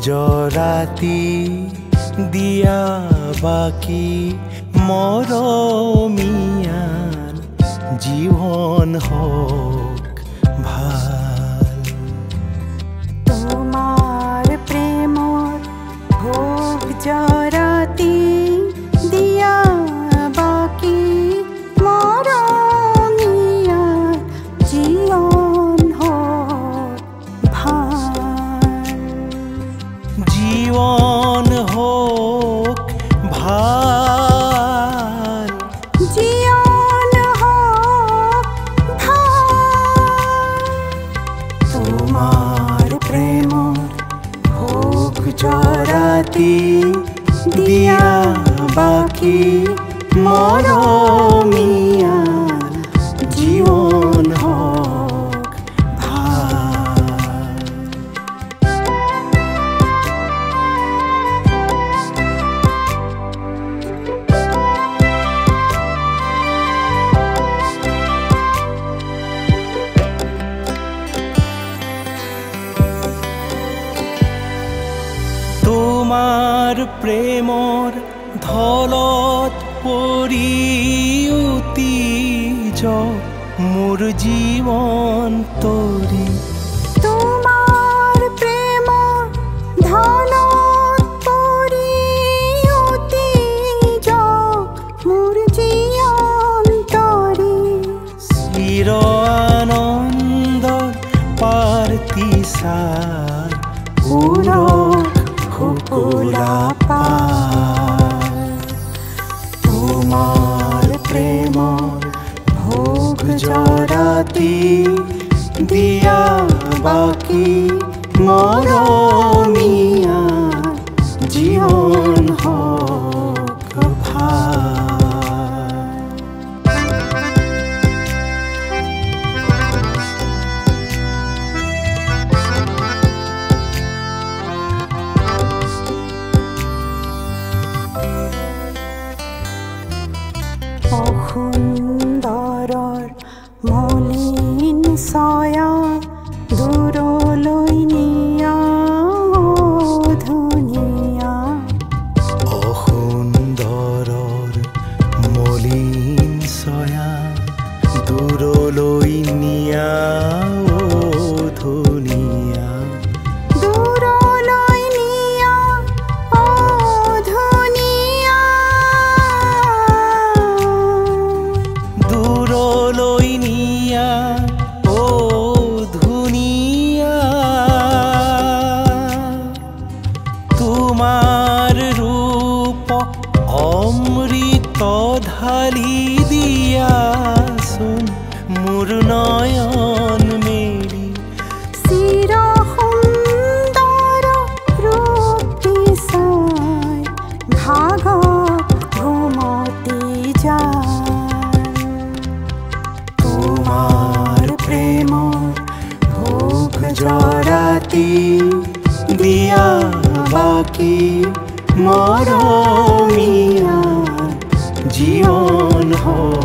জৰাতি দিয়া বাকি মৰমীয়ান জীৱন হওক ভাল। তোমাৰ প্ৰেমৰ ভোগ জৰাতি দিয়া বাকি মৰমীয়ান জীৱন হওক ভাল। জীৱন হওক ভাল, জীৱন হওক ভাল। তোমাৰ প্ৰেমৰ ভোগ জৰাতি দিয়া বাকি মৰমীয়ান জীৱন হওক ভাল। তোমাৰ প্ৰেমৰ ধলত পৰি উতিজ মোৰ জীৱন তৰি। তোমাৰ প্ৰেমৰ ধনত পৰি উতিজ মোৰ জীৱন তৰি। চিৰ আনন্দৰ পাৰ্তিচাৰ শুকুলা পাৰ। তোমাৰ প্ৰেমৰ ভোগ জৰাতি দিয়া বাকি মৰমীয়ান জীৱন হওক ভাল। অসুন্দৰৰ মলিন ছায়া দূৰলৈ নিয়া ধুনীয়া। অসুন্দৰৰ মলিন ছায়া দূৰলৈ নিয়া ধুনীয়া। দূৰলৈ নিয়া ধুনীয়া। দূৰলৈ নিয়া ধুনীয়া। তোমাৰ ৰূপ অমৃত ঢালি দিয়াচোন মোৰ নয়ন মেলি। চিৰ সুন্দৰ ৰূপটি চাই ভাগত ঘুমতি যায়। তোমাৰ প্ৰেমৰ ভোগ জৰাতি দিয়া বাকি মৰমীয়ান জীৱন হওক